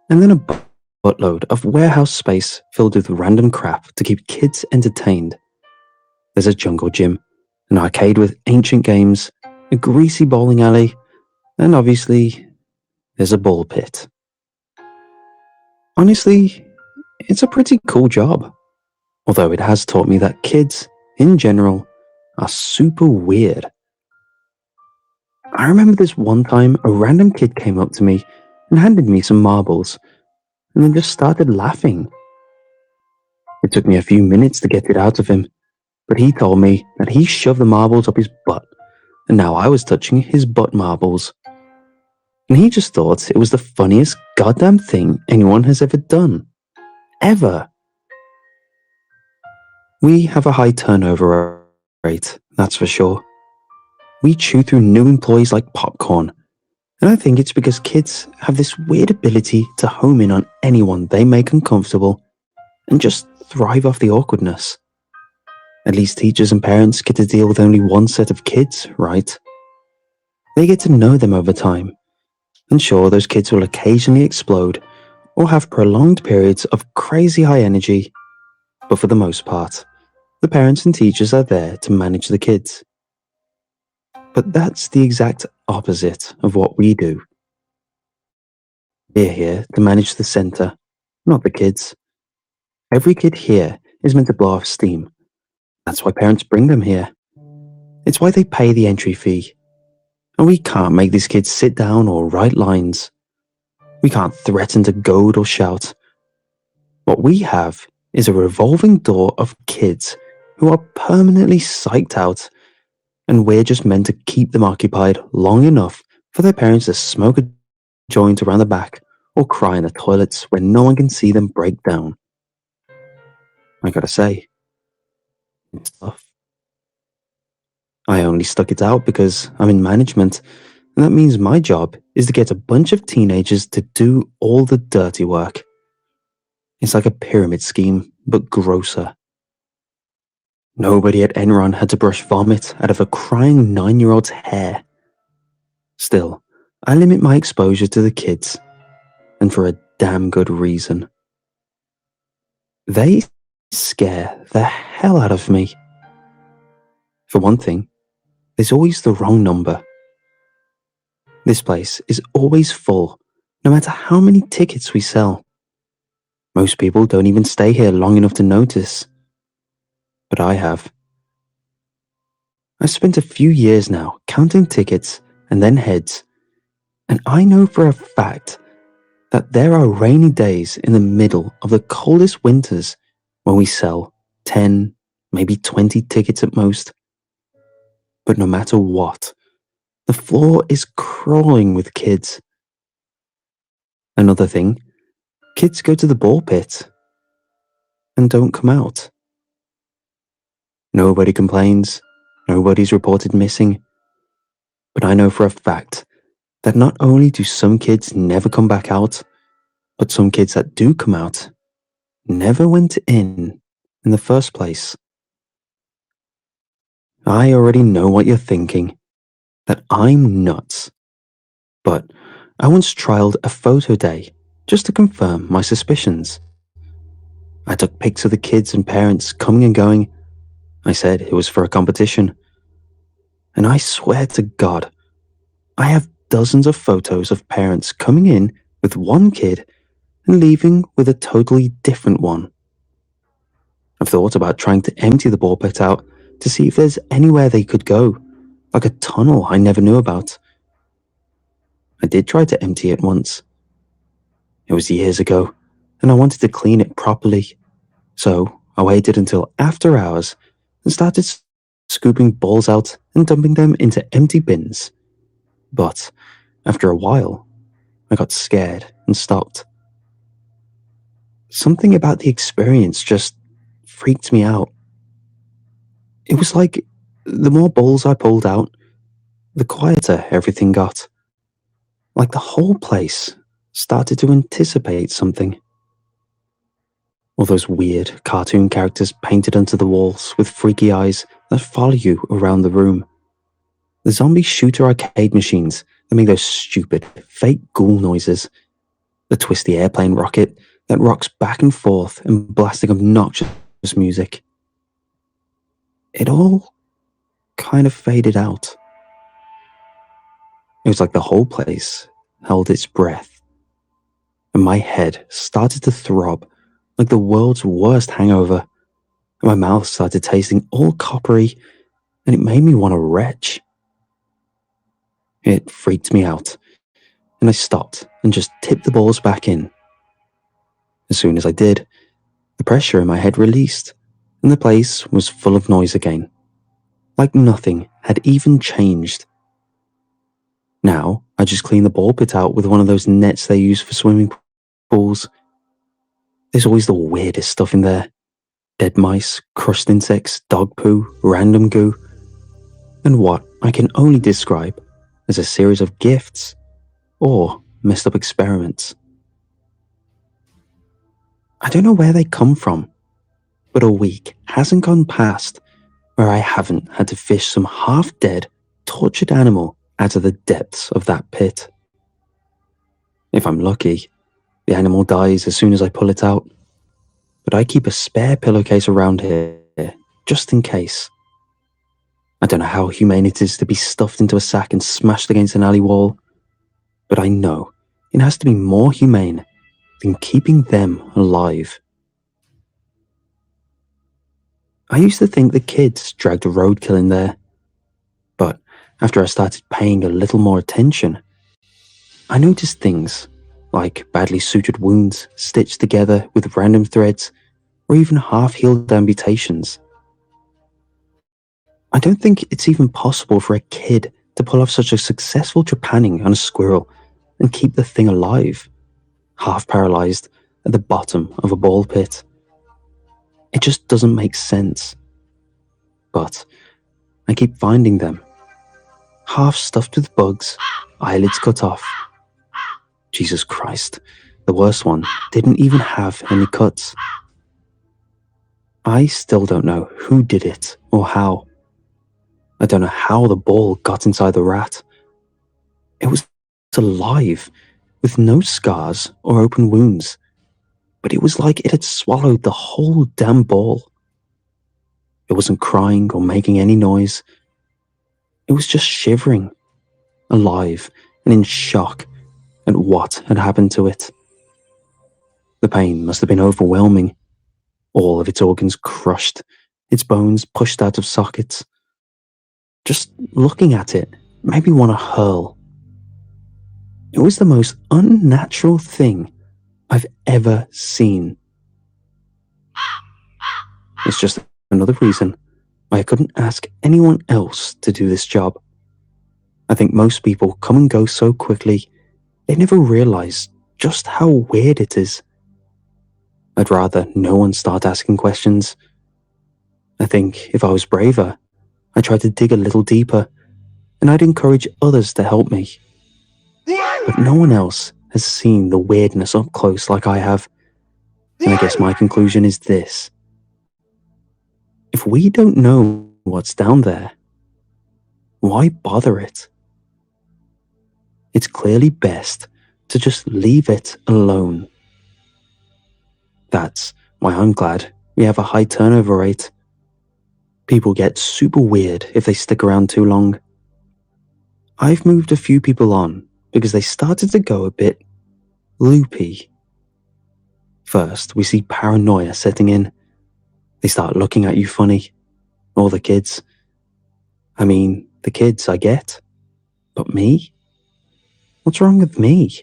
and then a buttload of warehouse space filled with random crap to keep kids entertained. There's a jungle gym, an arcade with ancient games, a greasy bowling alley, and obviously, there's a ball pit. Honestly, it's a pretty cool job, although it has taught me that kids, in general, are super weird. I remember this one time a random kid came up to me and handed me some marbles, and then just started laughing. It took me a few minutes to get it out of him, but he told me that he shoved the marbles up his butt, and now I was touching his butt marbles. And he just thought it was the funniest goddamn thing anyone has ever done. Ever. We have a high turnover rate, that's for sure. We chew through new employees like popcorn, and I think it's because kids have this weird ability to home in on anyone they make uncomfortable and just thrive off the awkwardness. At least teachers and parents get to deal with only one set of kids, right? They get to know them over time. And sure, those kids will occasionally explode or have prolonged periods of crazy high energy, but for the most part, the parents and teachers are there to manage the kids. But that's the exact opposite of what we do. We're here to manage the center, not the kids. Every kid here is meant to blow off steam. That's why parents bring them here. It's why they pay the entry fee. And we can't make these kids sit down or write lines. We can't threaten to goad or shout. What we have is a revolving door of kids who are permanently psyched out, and we're just meant to keep them occupied long enough for their parents to smoke a joint around the back or cry in the toilets where no one can see them break down. I gotta say, it's tough. I only stuck it out because I'm in management, and that means my job is to get a bunch of teenagers to do all the dirty work. It's like a pyramid scheme, but grosser. Nobody at Enron had to brush vomit out of a crying 9-year-old's hair. Still, I limit my exposure to the kids, and for a damn good reason. They scare the hell out of me. For one thing, there's always the wrong number. This place is always full, no matter how many tickets we sell. Most people don't even stay here long enough to notice. But I have. I've spent a few years now counting tickets and then heads, and I know for a fact that there are rainy days in the middle of the coldest winters when we sell 10, maybe 20 tickets at most. But no matter what, the floor is crawling with kids. Another thing, kids go to the ball pit and don't come out. Nobody complains, nobody's reported missing. But I know for a fact that not only do some kids never come back out, but some kids that do come out never went in the first place. I already know what you're thinking, that I'm nuts. But I once trialed a photo day just to confirm my suspicions. I took pics of the kids and parents coming and going. I said it was for a competition. And I swear to God, I have dozens of photos of parents coming in with one kid and leaving with a totally different one. I've thought about trying to empty the ball pit out to see if there's anywhere they could go, like a tunnel I never knew about. I did try to empty it once. It was years ago, and I wanted to clean it properly. So I waited until after hours and started scooping balls out and dumping them into empty bins. But after a while, I got scared and stopped. Something about the experience just freaked me out. It was like the more balls I pulled out, the quieter everything got. Like the whole place started to anticipate something. All those weird cartoon characters painted onto the walls with freaky eyes that follow you around the room. The zombie shooter arcade machines that make those stupid, fake ghoul noises. The twisty airplane rocket that rocks back and forth and blasting obnoxious music. It all kind of faded out. It was like the whole place held its breath, and my head started to throb like the world's worst hangover, and my mouth started tasting all coppery, and it made me want to retch. It freaked me out, and I stopped and just tipped the balls back in. As soon as I did, the pressure in my head released, and the place was full of noise again, like nothing had even changed. Now, I just clean the ball pit out with one of those nets they use for swimming pools. There's always the weirdest stuff in there. Dead mice, crushed insects, dog poo, random goo, and what I can only describe as a series of gifts or messed up experiments. I don't know where they come from, but a week hasn't gone past where I haven't had to fish some half-dead, tortured animal out of the depths of that pit. If I'm lucky, the animal dies as soon as I pull it out, but I keep a spare pillowcase around here, just in case. I don't know how humane it is to be stuffed into a sack and smashed against an alley wall, but I know it has to be more humane than keeping them alive. I used to think the kids dragged a roadkill in there, but after I started paying a little more attention, I noticed things like badly sutured wounds stitched together with random threads, or even half-healed amputations. I don't think it's even possible for a kid to pull off such a successful trepanning on a squirrel and keep the thing alive, half paralyzed at the bottom of a ball pit. It just doesn't make sense. But I keep finding them, half stuffed with bugs, eyelids cut off. Jesus Christ, the worst one didn't even have any cuts. I still don't know who did it or how. I don't know how the ball got inside the rat. It was alive, with no scars or open wounds, but it was like it had swallowed the whole damn ball. It wasn't crying or making any noise. It was just shivering, alive and in shock at what had happened to it. The pain must have been overwhelming. All of its organs crushed, its bones pushed out of sockets. Just looking at it made me want to hurl. It was the most unnatural thing I've ever seen. It's just another reason why I couldn't ask anyone else to do this job. I think most people come and go so quickly, they never realize just how weird it is. I'd rather no one start asking questions. I think if I was braver, I'd try to dig a little deeper, and I'd encourage others to help me. But no one else has seen the weirdness up close like I have, and I guess my conclusion is this. If we don't know what's down there, why bother it? It's clearly best to just leave it alone. That's why I'm glad we have a high turnover rate. People get super weird if they stick around too long. I've moved a few people on because they started to go a bit loopy. First, we see paranoia setting in. They start looking at you funny. All the kids. I mean, the kids I get. But me? What's wrong with me?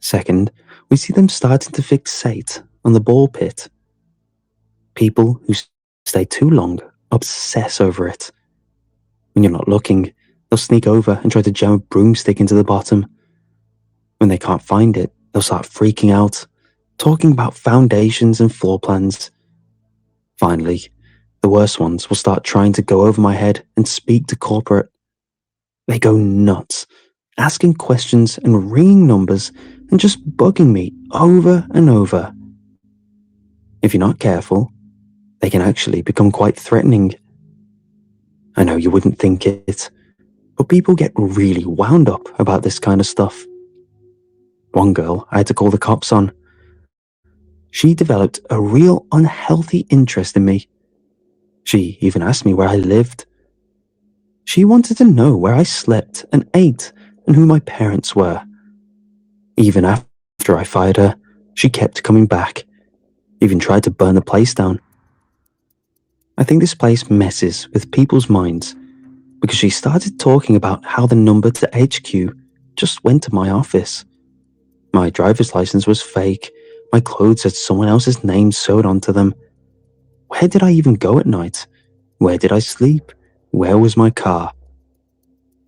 Second, we see them starting to fixate on the ball pit. People who stay too long obsess over it. When you're not looking, they'll sneak over and try to jam a broomstick into the bottom. When they can't find it, they'll start freaking out, talking about foundations and floor plans. Finally, the worst ones will start trying to go over my head and speak to corporate. They go nuts asking questions and ringing numbers and just bugging me over and over. If you're not careful, they can actually become quite threatening. I know you wouldn't think it, but people get really wound up about this kind of stuff. One girl I had to call the cops on. She developed a real unhealthy interest in me. She even asked me where I lived. She wanted to know where I slept and ate and who my parents were. Even after I fired her, she kept coming back, even tried to burn the place down. I think this place messes with people's minds because she started talking about how the number to HQ just went to my office. My driver's license was fake, my clothes had someone else's name sewed onto them. Where did I even go at night? Where did I sleep? Where was my car?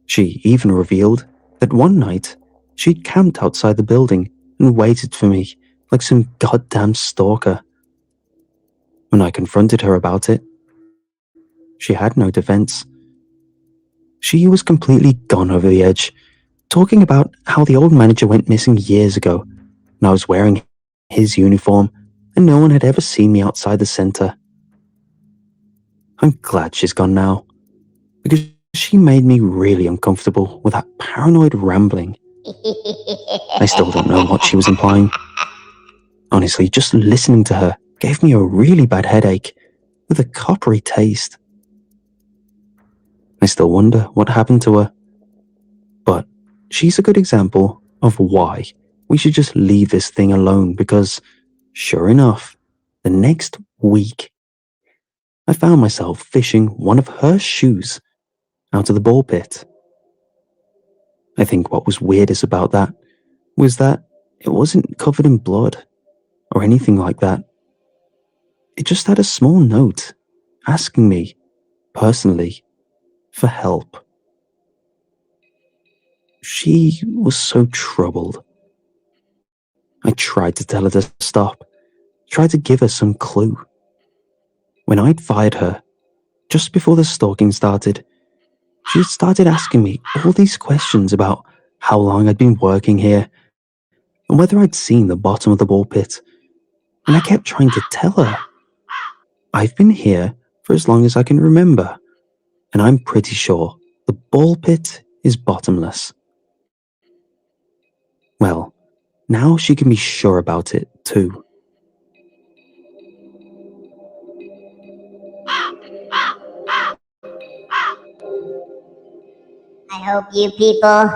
She even revealed that one night she'd camped outside the building and waited for me like some goddamn stalker. When I confronted her about it, she had no defense. She was completely gone over the edge, talking about how the old manager went missing years ago and I was wearing his uniform and no one had ever seen me outside the center. I'm glad she's gone now, because she made me really uncomfortable with that paranoid rambling. I still don't know what she was implying. Honestly, just listening to her gave me a really bad headache with a coppery taste. I still wonder what happened to her. But she's a good example of why we should just leave this thing alone, because sure enough, the next week, I found myself fishing one of her shoes out of the ball pit. I think what was weirdest about that was that it wasn't covered in blood or anything like that. It just had a small note asking me, personally, for help. She was so troubled. I tried to tell her to stop, tried to give her some clue. When I'd fired her, just before the stalking started, she started asking me all these questions about how long I'd been working here and whether I'd seen the bottom of the ball pit. And I kept trying to tell her, I've been here for as long as I can remember, and I'm pretty sure the ball pit is bottomless. Well, now she can be sure about it too. I hope you people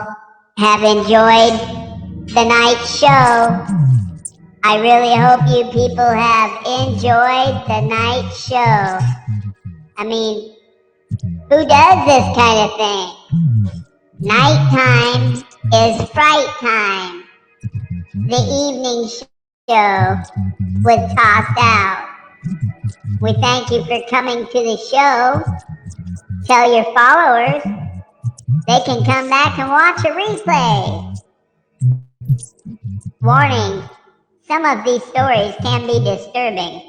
have enjoyed the night show. I really hope you people have enjoyed the night show. I mean, who does this kind of thing? Nighttime is fright time. The evening show with Tossed Out. We thank you for coming to the show. Tell your followers they can come back and watch a replay. Warning, some of these stories can be disturbing.